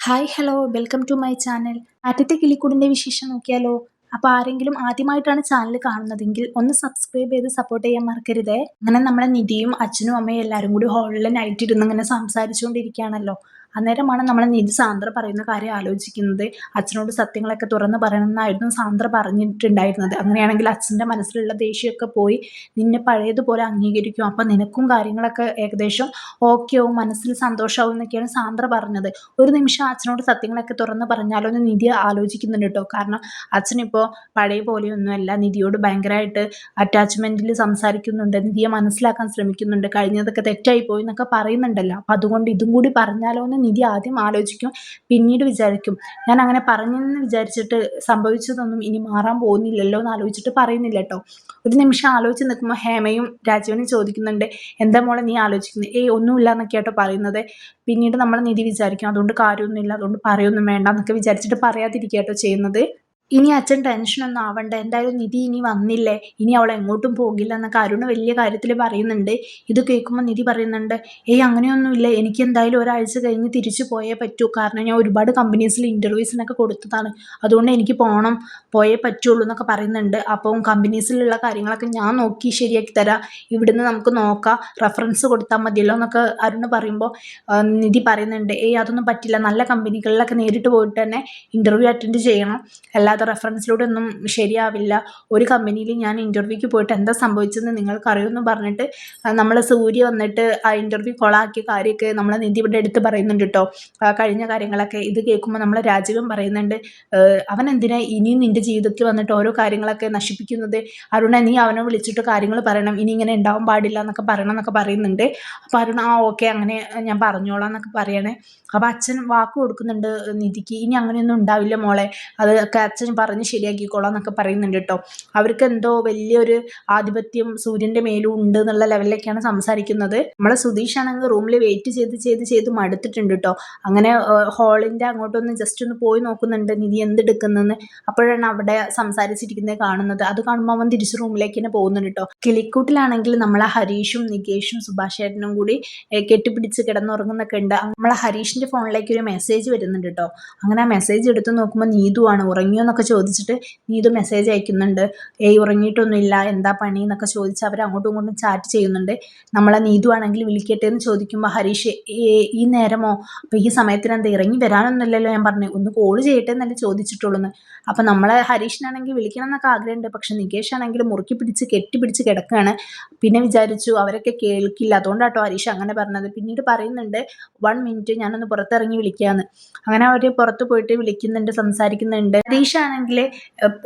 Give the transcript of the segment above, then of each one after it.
Hi hello welcome to my channel. ആദ്യത്തെ കിളിക്കൂടിൻ്റെ വിശേഷം നോക്കിയാലോ. അപ്പോൾ ആരെങ്കിലും ആദ്യമായിട്ടാണ് ചാനൽ കാണുന്നതെങ്കിൽ ഒന്ന് സബ്സ്ക്രൈബ് ചെയ്ത് സപ്പോർട്ട് ചെയ്യാൻ മറക്കരുതേ. അങ്ങനെ നമ്മളെ നിധിയും അച്ഛനും അമ്മയും എല്ലാവരും കൂടി ഹോളിൽ നൈറ്റ് ഇരുന്ന് ഇങ്ങനെ സംസാരിച്ചുകൊണ്ടിരിക്കുകയാണല്ലോ. അന്നേരമാണ് നമ്മളെ നിധി സാന്ദ്ര പറയുന്ന കാര്യം ആലോചിക്കുന്നത്. അച്ഛനോട് സത്യങ്ങളൊക്കെ തുറന്ന് പറയണമെന്നായിരുന്നു സാന്ദ്ര പറഞ്ഞിട്ടുണ്ടായിരുന്നത്. അങ്ങനെയാണെങ്കിൽ അച്ഛൻ്റെ മനസ്സിലുള്ള ദേഷ്യമൊക്കെ പോയി നിന്നെ പഴയതുപോലെ അംഗീകരിക്കും, അപ്പം നിനക്കും കാര്യങ്ങളൊക്കെ ഏകദേശം ഓക്കെ ആവും, മനസ്സിൽ സന്തോഷമാവും എന്നൊക്കെയാണ് സാന്ദ്ര പറഞ്ഞത്. ഒരു നിമിഷം അച്ഛനോട് സത്യങ്ങളൊക്കെ തുറന്ന് പറഞ്ഞാലോ എന്ന് നിധി ആലോചിക്കുന്നുണ്ട് കേട്ടോ. കാരണം അച്ഛനിപ്പോൾ പഴയ പോലെയൊന്നുമല്ല, നിധിയോട് ഭയങ്കരമായിട്ട് അറ്റാച്ച്മെൻറ്റിൽ സംസാരിക്കുന്നുണ്ട്, നിധിയെ മനസ്സിലാക്കാൻ ശ്രമിക്കുന്നുണ്ട്, കഴിഞ്ഞതൊക്കെ തെറ്റായി പോയി എന്നൊക്കെ പറയുന്നുണ്ടല്ലോ. അപ്പം അതുകൊണ്ട് ഇതും കൂടി പറഞ്ഞാലോ എന്ന് നിധി ആദ്യം ആലോചിക്കും, പിന്നീട് വിചാരിക്കും ഞാൻ അങ്ങനെ പറഞ്ഞെന്ന് വിചാരിച്ചിട്ട് സംഭവിച്ചതൊന്നും ഇനി മാറാൻ പോകുന്നില്ലല്ലോ എന്ന് ആലോചിച്ചിട്ട് പറയുന്നില്ല കേട്ടോ. ഒരു നിമിഷം ആലോചിച്ച് നിൽക്കുമ്പോൾ ഹേമയും രാജീവനും ചോദിക്കുന്നുണ്ട്, എന്താ മോളെ നീ ആലോചിക്കുന്നത്? ഒന്നുമില്ല എന്നൊക്കെ ആട്ടോ പറയുന്നത്. പിന്നീട് നമ്മൾ നിധി വിചാരിക്കും അതുകൊണ്ട് കാര്യമൊന്നുമില്ല, അതുകൊണ്ട് പറയൊന്നും വേണ്ട എന്നൊക്കെ വിചാരിച്ചിട്ട് പറയാതിരിക്കുക കേട്ടോ ചെയ്യുന്നത്. ഇനി അച്ഛൻ ടെൻഷനൊന്നും ആവണ്ട, എന്തായാലും നിധി ഇനി വന്നില്ലേ, ഇനി അവൾ എങ്ങോട്ടും പോകില്ല എന്നൊക്കെ അരുണ് വലിയ കാര്യത്തിൽ പറയുന്നുണ്ട്. ഇത് കേൾക്കുമ്പോൾ നിധി പറയുന്നുണ്ട്, അങ്ങനെയൊന്നുമില്ല, എനിക്ക് എന്തായാലും ഒരാഴ്ച കഴിഞ്ഞ് തിരിച്ചു പോയേ പറ്റൂ, കാരണം ഞാൻ ഒരുപാട് കമ്പനീസിൽ ഇൻ്റർവ്യൂസിനൊക്കെ കൊടുത്തതാണ്, അതുകൊണ്ട് എനിക്ക് പോകണം, പോയേ പറ്റുള്ളൂ എന്നൊക്കെ പറയുന്നുണ്ട്. അപ്പം കമ്പനീസിലുള്ള കാര്യങ്ങളൊക്കെ ഞാൻ നോക്കി ശരിയാക്കി തരാം, ഇവിടുന്ന് നമുക്ക് നോക്കാം, റെഫറൻസ് കൊടുത്താൽ മതിയല്ലോ എന്നൊക്കെ അരുണ് പറയുമ്പോൾ നിധി പറയുന്നുണ്ട്, അതൊന്നും പറ്റില്ല, നല്ല കമ്പനികളിലൊക്കെ നേരിട്ട് പോയിട്ട് തന്നെ ഇൻ്റർവ്യൂ അറ്റൻഡ് ചെയ്യണം, അല്ലാതെ റെഫറൻസിലൂടെ ഒന്നും ശരിയാവില്ല, ഒരു കമ്പനിയിൽ ഞാൻ ഇൻ്റർവ്യൂക്ക് പോയിട്ട് എന്താ സംഭവിച്ചതെന്ന് നിങ്ങൾക്കറിയുമെന്ന് പറഞ്ഞിട്ട് നമ്മൾ സൂര്യ വന്നിട്ട് ആ ഇൻ്റർവ്യൂ കൊളാക്കിയ കാര്യമൊക്കെ നമ്മളെ നിധി ഇവിടെ എടുത്ത് പറയുന്നുണ്ട് കേട്ടോ, കഴിഞ്ഞ കാര്യങ്ങളൊക്കെ. ഇത് കേൾക്കുമ്പോൾ നമ്മളെ രാജീവൻ പറയുന്നുണ്ട്, അവൻ എന്തിനാ ഇനിയും നിൻ്റെ ജീവിതത്തിൽ വന്നിട്ട് ഓരോ കാര്യങ്ങളൊക്കെ നശിപ്പിക്കുന്നത്, അരുണ നീ അവനെ വിളിച്ചിട്ട് കാര്യങ്ങൾ പറയണം, ഇനി ഇങ്ങനെ ഉണ്ടാവാൻ പാടില്ല എന്നൊക്കെ പറയണം എന്നൊക്കെ പറയുന്നുണ്ട്. അപ്പോൾ അരുണ ഓക്കെ അങ്ങനെ ഞാൻ പറഞ്ഞോളാം എന്നൊക്കെ പറയണേ. അപ്പോൾ അച്ഛൻ വാക്ക് കൊടുക്കുന്നുണ്ട് നിധിക്ക്, ഇനി അങ്ങനെയൊന്നും ഉണ്ടാവില്ല മോളെ, അതൊക്കെ അച്ഛൻ പറഞ്ഞ് ശരിയാക്കിക്കോളാം എന്നൊക്കെ പറയുന്നുണ്ട് കേട്ടോ. അവർക്ക് എന്തോ വലിയൊരു ആധിപത്യം സൂര്യൻ്റെ മേലും ഉണ്ട് എന്നുള്ള ലെവലിലേക്കാണ് സംസാരിക്കുന്നത്. നമ്മളെ സുധീഷ് ആണെങ്കിൽ റൂമിൽ വെയിറ്റ് ചെയ്ത് മടുത്തിട്ടുണ്ട് കേട്ടോ. അങ്ങനെ ഹാളിൻ്റെ അങ്ങോട്ടൊന്ന് ജസ്റ്റ് ഒന്ന് പോയി നോക്കുന്നുണ്ട് നിധി എന്തെടുക്കുന്നെന്ന്. അപ്പോഴാണ് അവിടെ സംസാരിച്ചിരിക്കുന്നത് കാണുന്നത്. അത് കാണുമ്പോൾ അവൻ തിരിച്ച് റൂമിലേക്ക് തന്നെ പോകുന്നുണ്ട് കേട്ടോ. കിളിക്കൂട്ടിലാണെങ്കിൽ നമ്മളെ ഹരീഷും നികേഷും സുഭാഷ് ചേട്ടനും കൂടി കെട്ടിപ്പിടിച്ച് കിടന്നുറങ്ങുന്നൊക്കെ ഉണ്ട്. നമ്മളെ ഹരീഷിൻ്റെ ഫോണിലേക്ക് ഒരു മെസ്സേജ് വരുന്നുണ്ട് കേട്ടോ. അങ്ങനെ ആ മെസ്സേജ് എടുത്ത് നോക്കുമ്പോൾ നീതുവാണ്. ഉറങ്ങിയോ എന്നൊക്കെ ചോദിച്ചിട്ട് നീതു മെസ്സേജ് അയക്കുന്നുണ്ട്. ഉറങ്ങിയിട്ടൊന്നുമില്ല, എന്താ പണി എന്നൊക്കെ ചോദിച്ച് അവർ അങ്ങോട്ടും ഇങ്ങോട്ടും ചാറ്റ് ചെയ്യുന്നുണ്ട്. നമ്മളെ നീതു ആണെങ്കിൽ വിളിക്കട്ടെ എന്ന് ചോദിക്കുമ്പോൾ ഹരീഷ് ഈ നേരമോ, അപ്പോൾ ഈ സമയത്തിന് എന്താ ഇറങ്ങി വരാനൊന്നുമില്ലല്ലോ, ഞാൻ പറഞ്ഞു ഒന്ന് കോൾ ചെയ്യട്ടെ എന്നല്ലേ ചോദിച്ചിട്ടുള്ളൂ എന്ന്. അപ്പം നമ്മളെ ഹരീഷിനാണെങ്കിൽ വിളിക്കണം എന്നൊക്കെ ആഗ്രഹമുണ്ട്, പക്ഷെ നികേഷ് ആണെങ്കിൽ മുറുക്കി പിടിച്ച് കെട്ടിപ്പിടിച്ച് കിടക്കുകയാണ്. പിന്നെ വിചാരിച്ചു അവരൊക്കെ കേൾക്കില്ല, അതുകൊണ്ടാട്ടോ ഹരീഷ് അങ്ങനെ പറഞ്ഞത്. പിന്നീട് പറയുന്നുണ്ട് 1 മിനിറ്റ് ഞാനൊന്ന് പുറത്തിറങ്ങി വിളിക്കാമെന്ന്. അങ്ങനെ അവർ പുറത്ത് പോയിട്ട് വിളിക്കുന്നുണ്ട്, സംസാരിക്കുന്നുണ്ട്. ഹരീഷ് ആണെങ്കിൽ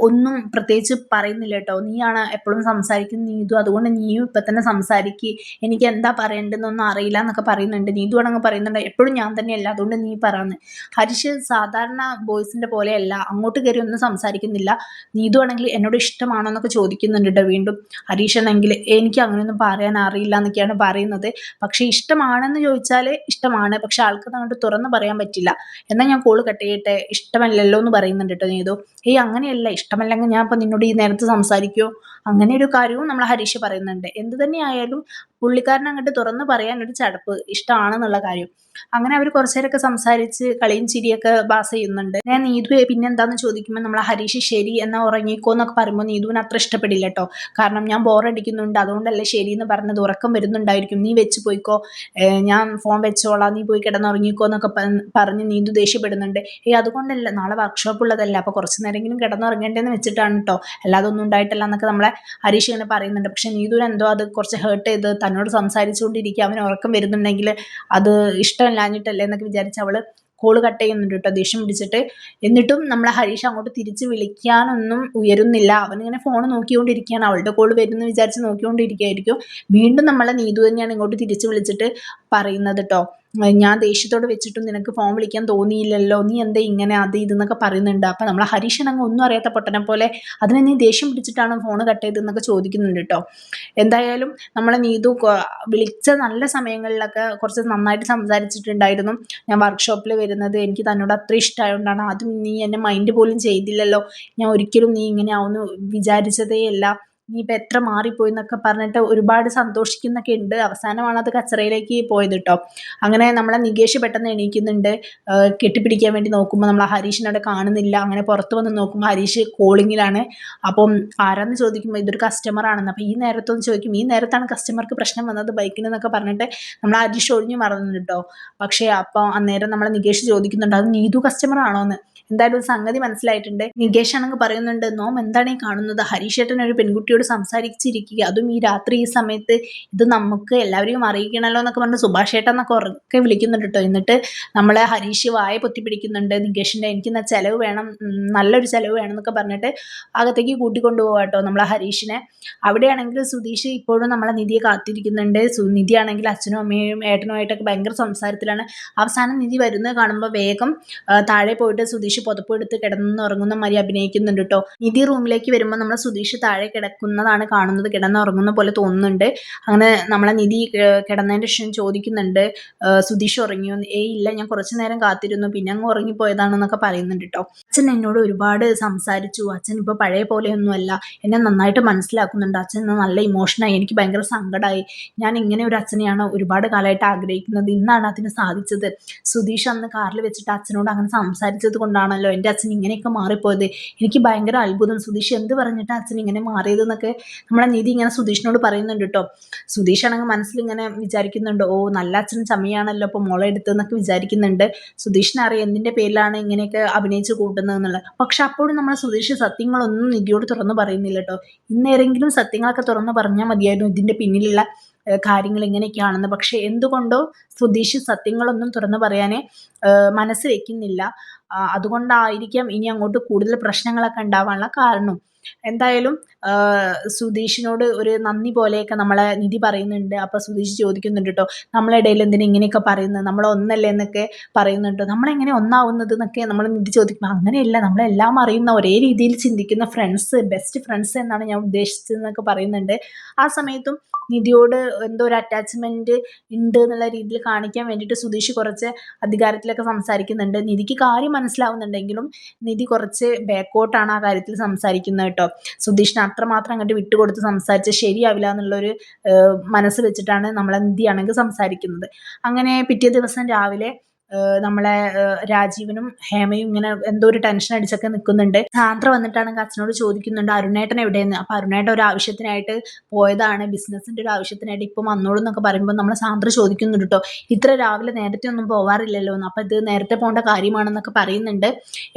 ഒന്നും പ്രത്യേകിച്ച് പറയുന്നില്ല കേട്ടോ. നീയാണ് എപ്പോഴും സംസാരിക്കുന്ന നീതു, അതുകൊണ്ട് നീയും ഇപ്പം തന്നെ സംസാരിക്കുക, എനിക്ക് എന്താ പറയേണ്ടതെന്നൊന്നും അറിയില്ല എന്നൊക്കെ പറയുന്നുണ്ട്. നീതു ആണെങ്കിൽ പറയുന്നുണ്ട് എപ്പോഴും ഞാൻ തന്നെയല്ല, അതുകൊണ്ട് നീ പറയുന്നത്. ഹരീഷ് സാധാരണ ബോയ്സിൻ്റെ പോലെയല്ല, അങ്ങോട്ട് കയറി ഒന്നും സംസാരിക്കുന്നില്ല. നീതു ആണെങ്കിൽ എന്നോട് ഇഷ്ടമാണോ എന്നൊക്കെ ചോദിക്കുന്നുണ്ട് കേട്ടോ വീണ്ടും. ഹരീഷ് ആണെങ്കിൽ എനിക്ക് അങ്ങനെയൊന്നും പറയാൻ അറിയില്ല എന്നൊക്കെയാണ് പറയുന്നത്. പക്ഷേ ഇഷ്ടമാണെന്ന് ചോദിച്ചാൽ ഇഷ്ടമാണ്, പക്ഷെ ആൾക്കത് അങ്ങോട്ട് തുറന്ന് പറയാൻ പറ്റില്ല. എന്നാൽ ഞാൻ കോള് കട്ട് ചെയ്യട്ടെ, ഇഷ്ടമല്ലല്ലോ എന്ന് പറയുന്നുണ്ട് കേട്ടോ നീതു. അങ്ങനെയല്ല, ഇഷ്ടമല്ലെങ്കിൽ ഞാൻ ഇപ്പം നിന്നോട് ഈ നേരത്ത് സംസാരിക്കുമോ, അങ്ങനെ ഒരു കാര്യവും നമ്മൾ ഹരീഷ് പറയുന്നുണ്ട്. എന്ത് തന്നെയായാലും പുള്ളിക്കാരൻ അങ്ങോട്ട് തുറന്ന് പറയാൻ ഒരു ചടപ്പ്, ഇഷ്ടമാണെന്നുള്ള കാര്യം. അങ്ങനെ അവർ കുറച്ചു നേരമൊക്കെ സംസാരിച്ച് കളിയും ചിരിയൊക്കെ പാസ് ചെയ്യുന്നുണ്ട്. ഞാൻ നീതു പിന്നെന്താന്ന് ചോദിക്കുമ്പോൾ നമ്മൾ ഹരീഷ് ശരി എന്നാൽ ഉറങ്ങിക്കോ എന്നൊക്കെ പറയുമ്പോൾ നീതുവിന് അത്ര ഇഷ്ടപ്പെടില്ല കേട്ടോ. കാരണം ഞാൻ ബോറടിക്കുന്നുണ്ട്, അതുകൊണ്ടല്ലേ ശരി എന്ന് പറഞ്ഞത്, ഉറക്കം വരുന്നുണ്ടായിരിക്കും, നീ വെച്ച് പോയിക്കോ, ഞാൻ ഫോൺ വെച്ചോളാം, നീ പോയി കിടന്നുറങ്ങിക്കോ എന്നൊക്കെ പറഞ്ഞ് നീതു ദേഷ്യപ്പെടുന്നുണ്ട്. അതുകൊണ്ടല്ല, നാളെ വർക്ക്ഷോപ്പ് ഉള്ളതല്ല, അപ്പോൾ കുറച്ച് നേരമെങ്കിലും കിടന്നുറങ്ങേണ്ടതെന്ന് വെച്ചിട്ടാണ് കേട്ടോ, അല്ലാതെ ഒന്നും ഉണ്ടായിട്ടില്ല എന്നൊക്കെ നമ്മളെ ഹരീഷ് ഇങ്ങനെ പറയുന്നുണ്ട്. പക്ഷെ നീതുവിന് എന്തോ അത് കുറച്ച് ഹേർട്ട് ചെയ്ത് തന്നോട് സംസാരിച്ചുകൊണ്ടിരിക്കുക, അവന് ഉറക്കം വരുന്നുണ്ടെങ്കിൽ അത് ഇഷ്ടമല്ലാഞ്ഞിട്ടല്ലേ എന്നൊക്കെ വിചാരിച്ച് അവൾ കോള് കട്ട് ചെയ്യുന്നുണ്ട് കേട്ടോ ദേഷ്യം പിടിച്ചിട്ട്. എന്നിട്ടും നമ്മളെ ഹരീഷ് അങ്ങോട്ട് തിരിച്ച് വിളിക്കാനൊന്നും ഉയരുന്നില്ല, അവനിങ്ങനെ ഫോൺ നോക്കിക്കൊണ്ടിരിക്കുകയാണ്. അവളുടെ കോള് വരുമെന്ന് വിചാരിച്ച് നോക്കിക്കൊണ്ടിരിക്കുകയായിരിക്കും. വീണ്ടും നമ്മളെ നീതു തന്നെയാണ് ഇങ്ങോട്ട് തിരിച്ച് വിളിച്ചിട്ട് പറയുന്നത് കേട്ടോ, ഞാൻ ദേഷ്യത്തോട് വെച്ചിട്ടും നിനക്ക് ഫോൺ വിളിക്കാൻ തോന്നിയില്ലല്ലോ, നീ എന്താ ഇങ്ങനെ അത് ഇതെന്നൊക്കെ പറയുന്നുണ്ട്. അപ്പം നമ്മളെ ഹരീഷനങ്ങ് ഒന്നും അറിയാത്ത പൊട്ടനെ പോലെ അതിനെ നീ ദേഷ്യം പിടിച്ചിട്ടാണ് ഫോൺ കട്ട് ചെയ്തതെന്നൊക്കെ ചോദിക്കുന്നുണ്ട് കേട്ടോ. എന്തായാലും നമ്മളെ നീതു വിളിച്ച നല്ല സമയങ്ങളിലൊക്കെ കുറച്ച് നന്നായിട്ട് സംസാരിച്ചിട്ടുണ്ടായിരുന്നു. ഞാൻ വർക്ക്ഷോപ്പിൽ വരുന്നത് എനിക്ക് തന്നോട് അത്ര ഇഷ്ടമായതുകൊണ്ടാണ്, അതും നീ എന്നെ മൈൻഡ് പോലും ചെയ്തില്ലല്ലോ, ഞാൻ ഒരിക്കലും നീ ഇങ്ങനെ ആവുമെന്ന് വിചാരിച്ചതേ അല്ല, ഇനിയിപ്പോൾ എത്ര മാറിപ്പോയി എന്നൊക്കെ പറഞ്ഞിട്ട് ഒരുപാട് സന്തോഷിക്കുന്നൊക്കെ ഉണ്ട്. അവസാനമാണ് അത് കച്ചറയിലേക്ക് പോയത് കേട്ടോ. അങ്ങനെ നമ്മളെ നികേഷ് പെട്ടെന്ന് എണീക്കുന്നുണ്ട്. കെട്ടിപ്പിടിക്കാൻ വേണ്ടി നോക്കുമ്പോൾ നമ്മൾ ഹരീഷിനെ അവിടെ കാണുന്നില്ല. അങ്ങനെ പുറത്ത് വന്ന് നോക്കുമ്പോൾ ഹരീഷ് കോളിങ്ങിലാണ്. അപ്പം ആരാന്ന് ചോദിക്കുമ്പോൾ ഇതൊരു കസ്റ്റമർ ആണെന്ന്. അപ്പോൾ ഈ നേരത്തൊന്ന് ചോദിക്കും, ഈ നേരത്താണ് കസ്റ്റമർക്ക് പ്രശ്നം വന്നത് ബൈക്കിന് എന്നൊക്കെ പറഞ്ഞിട്ട് നമ്മൾ ഹരീഷ് ഒഴിഞ്ഞു മറന്നു കേട്ടോ. പക്ഷേ അപ്പോൾ അന്നേരം നമ്മളെ നികേഷ് ചോദിക്കുന്നുണ്ട്, അത് നീതു കസ്റ്റമർ ആണോ എന്ന്. എന്തായാലും സംഗതി മനസ്സിലായിട്ടുണ്ട്. നികേഷ് ആണെങ്കിൽ പറയുന്നുണ്ട്, നോം എന്താണ് ഈ കാണുന്നത്, ഹരീഷേട്ടൻ ഒരു പെൺകുട്ടിയോട് സംസാരിച്ചിരിക്കുക, അതും ഈ രാത്രി ഈ സമയത്ത്, ഇത് നമുക്ക് എല്ലാവരെയും അറിയിക്കണമല്ലോ എന്നൊക്കെ പറഞ്ഞ് സുഭാഷ് ഏട്ടൻ എന്നൊക്കെ ഉറക്കെ വിളിക്കുന്നുണ്ട് കേട്ടോ. എന്നിട്ട് നമ്മളെ ഹരീഷ് വായ പൊത്തിപ്പിടിക്കുന്നുണ്ട് നികേഷിൻ്റെ, എനിക്കെന്നാ ചിലവ് വേണം, നല്ലൊരു ചിലവ് വേണം എന്നൊക്കെ പറഞ്ഞിട്ട് അകത്തേക്ക് കൂട്ടിക്കൊണ്ടു പോകാം കേട്ടോ നമ്മളെ ഹരീഷിനെ. അവിടെയാണെങ്കിൽ സുധീഷ് ഇപ്പോഴും നമ്മളെ നിധിയെ കാത്തിരിക്കുന്നുണ്ട്. നിധിയാണെങ്കിൽ അച്ഛനും അമ്മയും ഏട്ടനുമായിട്ടൊക്കെ ഭയങ്കര സംസാരത്തിലാണ്. അവസാനം നിധി വരുന്നത് കാണുമ്പോൾ വേഗം താഴെ പോയിട്ട് സുധീഷ് പുതപ്പ് എടുത്ത് കിടന്നുറങ്ങുന്ന മാതിരി അഭിനയിക്കുന്നുണ്ട് കേട്ടോ. നിധി റൂമിലേക്ക് വരുമ്പോൾ നമ്മൾ സുധീഷ് താഴെ കിടക്കുന്നതാണ് കാണുന്നത്, കിടന്നുറങ്ങുന്ന പോലെ തോന്നുന്നുണ്ട്. അങ്ങനെ നമ്മളെ നിധി കിടന്നതിൻ്റെ ശേഷം ചോദിക്കുന്നുണ്ട്, സുധീഷ് ഉറങ്ങിയോ? ഇല്ല, ഞാൻ കുറച്ചു നേരം കാത്തിരുന്നു, പിന്നെ അങ്ങ് ഉറങ്ങിപ്പോയതാണെന്നൊക്കെ പറയുന്നുണ്ട് കേട്ടോ. അച്ഛൻ എന്നോട് ഒരുപാട് സംസാരിച്ചു, അച്ഛൻ ഇപ്പോൾ പഴയ പോലെയൊന്നുമല്ല, എന്നെ നന്നായിട്ട് മനസ്സിലാക്കുന്നുണ്ട്, അച്ഛൻ നല്ല ഇമോഷനായി, എനിക്ക് ഭയങ്കര സങ്കടമായി, ഞാൻ ഇങ്ങനെ ഒരു അച്ഛനെയാണ് ഒരുപാട് കാലമായിട്ട് ആഗ്രഹിക്കുന്നത്, ഇന്നാണ് അതിന് സാധിച്ചത്. സുധീഷ് അന്ന് കാറിൽ വെച്ചിട്ട് അച്ഛനോട് അങ്ങനെ സംസാരിച്ചത് കൊണ്ടാണല്ലോ എൻ്റെ അച്ഛൻ ഇങ്ങനെയൊക്കെ മാറിപ്പോയത്, എനിക്ക് ഭയങ്കര അത്ഭുതം, സുധീഷ് എന്ത് പറഞ്ഞിട്ട് അച്ഛൻ ഇങ്ങനെ മാറിയതെന്നൊക്കെ നമ്മളെ നീതി ഇങ്ങനെ സുധീഷിനോട് പറയുന്നുണ്ട് കേട്ടോ. സുധീഷ് ആണെങ്കിൽ മനസ്സിലിങ്ങനെ വിചാരിക്കുന്നുണ്ട്, ഓ നല്ല അച്ഛൻ ചമയാണല്ലോ അപ്പോൾ മോളെ എടുത്തെന്നൊക്കെ വിചാരിക്കുന്നുണ്ട്. സുധീഷിനെ അറിയാം എന്തിൻ്റെ പേരിലാണ് ഇങ്ങനെയൊക്കെ അഭിനയിച്ച് കൂട്ടുന്നത് എന്നുള്ളത്. പക്ഷെ അപ്പോഴും നമ്മൾ സുധീഷ് സത്യങ്ങളൊന്നും നിധിയോട് തുറന്നു പറയുന്നില്ല കേട്ടോ. ഇന്നേരെങ്കിലും സത്യങ്ങളൊക്കെ തുറന്നു പറഞ്ഞാൽ മതിയായിരുന്നു ഇതിൻ്റെ പിന്നിലുള്ള കാര്യങ്ങൾ ഇങ്ങനെയൊക്കെയാണെന്ന്. പക്ഷെ എന്തുകൊണ്ടോ സുധീഷ് സത്യങ്ങളൊന്നും തുറന്നു പറയാനേ മനസ്സ് വെക്കുന്നില്ല. അതുകൊണ്ടായിരിക്കാം ഇനി അങ്ങോട്ട് കൂടുതൽ പ്രശ്നങ്ങളൊക്കെ ഉണ്ടാവാനുള്ള കാരണം. എന്തായാലും സുധീഷിനോട് ഒരു നന്ദി പോലെയൊക്കെ നമ്മളെ നിധി പറയുന്നുണ്ട്. അപ്പോൾ സുധീഷ് ചോദിക്കുന്നുണ്ട് കേട്ടോ, നമ്മളെ ഇടയിൽ എന്തിനാ ഇങ്ങനെയൊക്കെ പറയുന്നത്, നമ്മൾ ഒന്നല്ലേ എന്നൊക്കെ പറയുന്നുണ്ട്. നമ്മളെങ്ങനെ ഒന്നാവുന്നത് എന്നൊക്കെ നമ്മൾ നിധി ചോദിക്കുമ്പോൾ, അങ്ങനെയല്ല, നമ്മളെല്ലാം അറിയുന്ന ഒരേ രീതിയിൽ ചിന്തിക്കുന്ന ഫ്രണ്ട്സ്, ബെസ്റ്റ് ഫ്രണ്ട്സ് എന്നാണ് ഞാൻ ഉദ്ദേശിച്ചതെന്നൊക്കെ പറയുന്നുണ്ട്. ആ സമയത്തും നിധിയോട് എന്തോ ഒരു അറ്റാച്ച്മെൻറ്റ് ഉണ്ട് എന്നുള്ള രീതിയിൽ കാണിക്കാൻ വേണ്ടിയിട്ട് സുധീഷ് കുറച്ച് അധികാരത്തിലൊക്കെ സംസാരിക്കുന്നുണ്ട്. നിധിക്ക് കാര്യം മനസ്സിലാവുന്നുണ്ടെങ്കിലും നിധി കുറച്ച് ബാക്കോട്ടാണ് ആ കാര്യത്തിൽ സംസാരിക്കുന്നത് കേട്ടോ. സുധീഷിന് അത്രമാത്രം അങ്ങോട്ട് വിട്ടുകൊടുത്ത് സംസാരിച്ച് ശരിയാവില്ല എന്നുള്ളൊരു മനസ്സ് വെച്ചിട്ടാണ് നമ്മളെ നിധിയാണെങ്കിൽ സംസാരിക്കുന്നത്. അങ്ങനെ പിറ്റേ ദിവസം രാവിലെ നമ്മളെ രാജീവനും ഹേമയും ഇങ്ങനെ എന്തോ ഒരു ടെൻഷൻ അടിച്ചൊക്കെ നിൽക്കുന്നുണ്ട്. സാന്ദ്ര വന്നിട്ടാണെങ്കിൽ അച്ഛനോട് ചോദിക്കുന്നുണ്ട്, അരുണേട്ടൻ എവിടെയെന്ന്. അപ്പോൾ അരുണേട്ടൻ ഒരു ആവശ്യത്തിനായിട്ട് പോയതാണ്, ബിസിനസ്സിൻ്റെ ഒരു ആവശ്യത്തിനായിട്ട് ഇപ്പം വന്നോളൂ എന്നൊക്കെ പറയുമ്പോൾ നമ്മൾ സാന്ദ്ര ചോദിക്കുന്നുണ്ട് കേട്ടോ, ഇത്ര രാവിലെ നേരത്തെ ഒന്നും പോവാറില്ലല്ലോ എന്ന്. അപ്പോൾ ഇത് നേരത്തെ പോകേണ്ട കാര്യമാണെന്നൊക്കെ പറയുന്നുണ്ട്.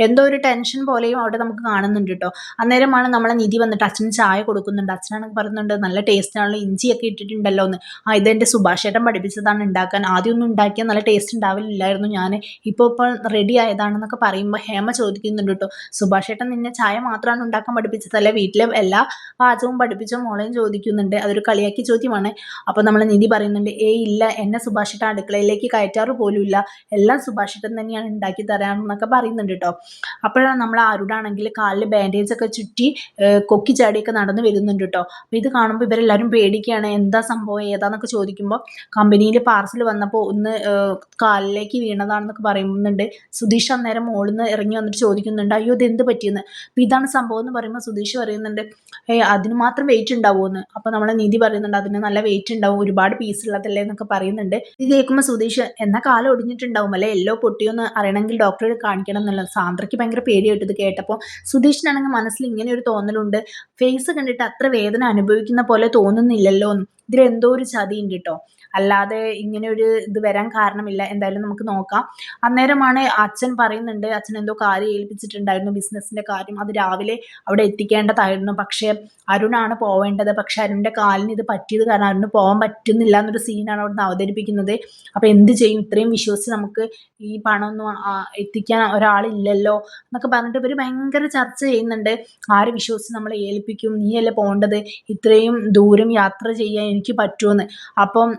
എന്തോ ഒരു ടെൻഷൻ പോലെയും അവിടെ നമുക്ക് കാണുന്നുണ്ട് കേട്ടോ. അന്നേരമാണ് നമ്മളെ നിധി വന്നിട്ട് അച്ഛന് ചായ കൊടുക്കുന്നുണ്ട്. അച്ഛനാണെങ്കിൽ പറയുന്നുണ്ട്, നല്ല ടേസ്റ്റ് ആണല്ലോ, ഇഞ്ചിയൊക്കെ ഇട്ടിട്ടുണ്ടല്ലോ എന്ന്. ഇതെൻ്റെ സുഭാഷ് ഏട്ടൻ പഠിപ്പിച്ചതാണ് ഉണ്ടാക്കാൻ, ആദ്യമൊന്നും ഉണ്ടാക്കിയാൽ നല്ല ടേസ്റ്റ് ഉണ്ടാവില്ലായിരുന്നു, ഞാൻ ഇപ്പോൾ റെഡി ആയതാണെന്നൊക്കെ പറയുമ്പോൾ ഹേമ ചോദിക്കുന്നുണ്ട് കേട്ടോ, സുഭാഷ് ഏട്ടൻ നിന്നെ ചായ മാത്രമാണ് ഉണ്ടാക്കാൻ പഠിപ്പിച്ചതല്ലേ, വീട്ടിലെ എല്ലാ പാചകവും പഠിപ്പിച്ചോ മോളെയും ചോദിക്കുന്നുണ്ട്. അതൊരു കളിയാക്കി ചോദ്യമാണ്. അപ്പോൾ നമ്മൾ നിധി പറയുന്നുണ്ട്, ഇല്ല, എന്നെ സുഭാഷ് ഏട്ടൻ അടുക്കളയിലേക്ക് കയറ്റാറ് പോലുമില്ല, എല്ലാം സുഭാഷ് ഏട്ടൻ തന്നെയാണ് ഉണ്ടാക്കി തരാമെന്നൊക്കെ പറയുന്നുണ്ട് കേട്ടോ. അപ്പോഴാണ് നമ്മൾ ആരുടാണെങ്കിൽ കാലിൽ ബാൻഡേജ് ഒക്കെ ചുറ്റി കൊക്കി ചാടിയൊക്കെ നടന്നു വരുന്നുണ്ട് കേട്ടോ. അപ്പോൾ ഇത് കാണുമ്പോൾ ഇവരെല്ലാവരും പേടിക്കുകയാണ്, എന്താ സംഭവം ഏതാന്നൊക്കെ ചോദിക്കുമ്പോൾ കമ്പനിയിൽ പാർസൽ വന്നപ്പോൾ ഒന്ന് കാലിലേക്ക് വീണതാണെന്നൊക്കെ പറയുന്നുണ്ട്. സുധീഷ് അന്നേരം മുകളിൽ നിന്ന് ഇറങ്ങി വന്നിട്ട് ചോദിക്കുന്നുണ്ട്, അയ്യോ ഇത് എന്ത് പറ്റിയെന്ന്. അപ്പോൾ ഇതാണ് സംഭവം എന്ന് പറയുമ്പോൾ സുധീഷ് പറയുന്നുണ്ട്, അതിന് മാത്രം വെയിറ്റ് ഉണ്ടാവുമെന്ന്. അപ്പോൾ നമ്മളെ നിധി പറയുന്നുണ്ട്, അതിന് നല്ല വെയിറ്റ് ഉണ്ടാവും, ഒരുപാട് പീസ് ഉള്ളതല്ലേ എന്നൊക്കെ പറയുന്നുണ്ട്. ഇത് കേൾക്കുമ്പോൾ സുധീഷ്, എന്നാൽ കാലം ഒടിഞ്ഞിട്ടുണ്ടാവും അല്ലേ, എല്ലോ പൊട്ടിയോന്ന് അറിയണമെങ്കിൽ ഡോക്ടറെ കാണിക്കണം എന്നുള്ളത്. സാന്ദ്രയ്ക്ക് ഭയങ്കര പേടിയായിട്ട് ഇത് കേട്ടപ്പോൾ. സുധീഷിനാണെങ്കിൽ മനസ്സിൽ ഇങ്ങനെ ഒരു തോന്നലുണ്ട്, ഫേസ് കണ്ടിട്ട് അത്ര വേദന അനുഭവിക്കുന്ന പോലെ തോന്നുന്നില്ലല്ലോ, ഇതിലെന്തോ ഒരു ചതിയുണ്ട് കേട്ടോ, അല്ലാതെ ഇങ്ങനെ ഒരു ഇത് വരാൻ കാരണമില്ല. എന്തായാലും നമുക്ക് നോക്കാം. അന്നേരമാണ് അച്ഛൻ പറയുന്നുണ്ട്, അച്ഛൻ എന്തോ കാര്യം ഏൽപ്പിച്ചിട്ടുണ്ടായിരുന്നു, ബിസിനസ്സിൻ്റെ കാര്യം, അത് രാവിലെ അവിടെ എത്തിക്കേണ്ടതായിരുന്നു, പക്ഷേ അരുണാണ് പോവേണ്ടത്. പക്ഷെ അരുണിൻ്റെ കാലിന് ഇത് പറ്റിയത് കാരണം അരുണ് പോകാൻ പറ്റുന്നില്ല എന്നൊരു സീനാണ് അവിടുന്ന് അവതരിപ്പിക്കുന്നത്. അപ്പോൾ എന്ത് ചെയ്യും, ഇത്രയും വിശ്വസിച്ച് നമുക്ക് ഈ പണമൊന്നും എത്തിക്കാൻ ഒരാളില്ലല്ലോ എന്നൊക്കെ പറഞ്ഞിട്ട് ഇവർ ഭയങ്കര ചർച്ച ചെയ്യുന്നുണ്ട്. ആരെ വിശ്വസിച്ച് നമ്മളെ ഏൽപ്പിക്കും, നീയല്ലേ പോകേണ്ടത്, ഇത്രയും ദൂരം യാത്ര ചെയ്യാൻ എനിക്ക് പറ്റുമെന്ന്. അപ്പം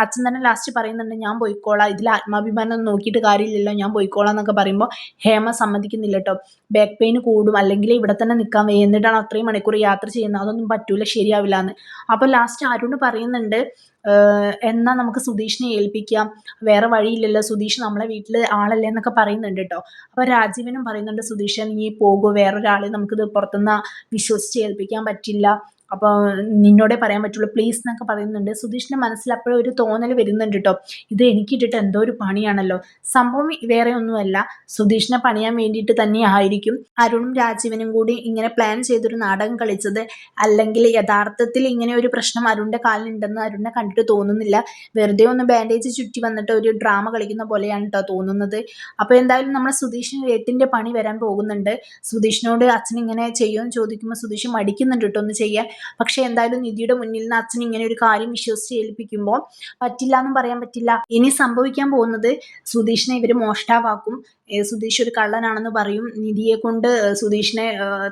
അച്ഛൻ തന്നെ ലാസ്റ്റ് പറയുന്നുണ്ട്, ഞാൻ പോയിക്കോളാം, ഇതിൽ ആത്മാഭിമാനം നോക്കിയിട്ട് കാര്യമില്ലല്ലോ, ഞാൻ പോയിക്കോളാം എന്നൊക്കെ പറയുമ്പോൾ ഹേമ സമ്മതിക്കുന്നില്ല കേട്ടോ. ബാക്ക് പെയിൻ കൂടും, അല്ലെങ്കിൽ ഇവിടെ തന്നെ നിൽക്കാൻ വയ്യ, എന്നിട്ടാണ് അത്രയും മണിക്കൂർ യാത്ര ചെയ്യുന്നത്, അതൊന്നും പറ്റൂല, ശരിയാവില്ല എന്ന്. അപ്പോൾ ലാസ്റ്റ് അരുണ് പറയുന്നുണ്ട്, എന്നാൽ നമുക്ക് സുധീഷിനെ ഏൽപ്പിക്കാം, വേറെ വഴിയില്ലല്ലോ, സുധീഷ് നമ്മളെ വീട്ടിൽ ആളല്ലേ എന്നൊക്കെ പറയുന്നുണ്ട് കേട്ടോ. അപ്പോൾ രാജീവനും പറയുന്നുണ്ട്, സുധീഷൻ നീ പോകുമോ, വേറൊരാളെ നമുക്കിത് പുറത്തുനിന്ന് വിശ്വസിച്ച് ഏൽപ്പിക്കാൻ പറ്റില്ല, അപ്പോൾ നിന്നോടേ പറയാൻ പറ്റുള്ളൂ പ്ലീസ് എന്നൊക്കെ പറയുന്നുണ്ട്. സുധീഷിൻ്റെ മനസ്സിൽ അപ്പോഴും ഒരു തോന്നൽ വരുന്നുണ്ട് കേട്ടോ, ഇത് എനിക്കിട്ടിട്ട് എന്തോ ഒരു പണിയാണല്ലോ. സംഭവം വേറെ ഒന്നുമല്ല, സുധീഷിനെ പണിയാൻ വേണ്ടിയിട്ട് തന്നെ ആയിരിക്കും അരുണും രാജീവനും കൂടി ഇങ്ങനെ പ്ലാൻ ചെയ്തൊരു നാടകം കളിച്ചത്. അല്ലെങ്കിൽ യഥാർത്ഥത്തിൽ ഇങ്ങനെ ഒരു പ്രശ്നം അരുണിൻ്റെ കാലിലുണ്ടെന്ന് അരുണിനെ കണ്ടിട്ട് തോന്നുന്നില്ല. വെറുതെ ഒന്ന് ബാൻഡേജ് ചുറ്റി വന്നിട്ട് ഒരു ഡ്രാമ കളിക്കുന്ന പോലെയാണ് കേട്ടോ തോന്നുന്നത്. അപ്പോൾ എന്തായാലും നമ്മുടെ സുധീഷിന് എട്ടിൻ്റെ പണി വരാൻ പോകുന്നുണ്ട്. സുധീഷിനോട് അച്ഛൻ ഇങ്ങനെ ചെയ്യുമെന്ന് ചോദിക്കുമ്പോൾ സുധീഷ് മടിക്കുന്നുണ്ട് കേട്ടോ ഒന്ന് ചെയ്യാൻ. പക്ഷെ എന്തായാലും നിധിയുടെ മുന്നിൽ നിന്ന് അച്ഛൻ ഇങ്ങനെ ഒരു കാര്യം വിശ്വസിച്ച് ഏൽപ്പിക്കുമ്പോൾ പറ്റില്ല എന്നും പറയാൻ പറ്റില്ല. ഇനി സംഭവിക്കാൻ പോകുന്നത് സുധീഷിനെ ഇവർ മോഷ്ടാവാക്കും. സുധീഷ് ഒരു കള്ളനാണെന്ന് പറയും. നിധിയെ കൊണ്ട് സുധീഷിനെ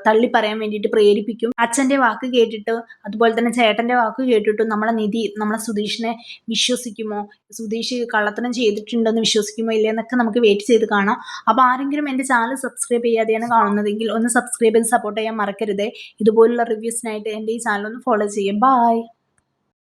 തള്ളി പറയാൻ വേണ്ടിയിട്ട് പ്രേരിപ്പിക്കും. അച്ഛൻ്റെ വാക്ക് കേട്ടിട്ട് അതുപോലെ തന്നെ ചേട്ടൻ്റെ വാക്ക് കേട്ടിട്ടും നമ്മളെ സുധീഷിനെ വിശ്വസിക്കുമോ, സുധീഷ് കള്ളത്തരം ചെയ്തിട്ടുണ്ടെന്ന് വിശ്വസിക്കുമോ ഇല്ലേ എന്നൊക്കെ നമുക്ക് വെയിറ്റ് ചെയ്ത് കാണാം. അപ്പോൾ ആരെങ്കിലും എൻ്റെ ചാനൽ സബ്സ്ക്രൈബ് ചെയ്യാതെയാണ് കാണുന്നതെങ്കിൽ ഒന്ന് സബ്സ്ക്രൈബ് ചെയ്ത് സപ്പോർട്ട് ചെയ്യാൻ മറക്കരുത്. ഇതുപോലുള്ള റിവ്യൂസിനായിട്ട് എൻ്റെ ഈ ചാനൽ ഒന്ന് ഫോളോ ചെയ്യും. ബൈ.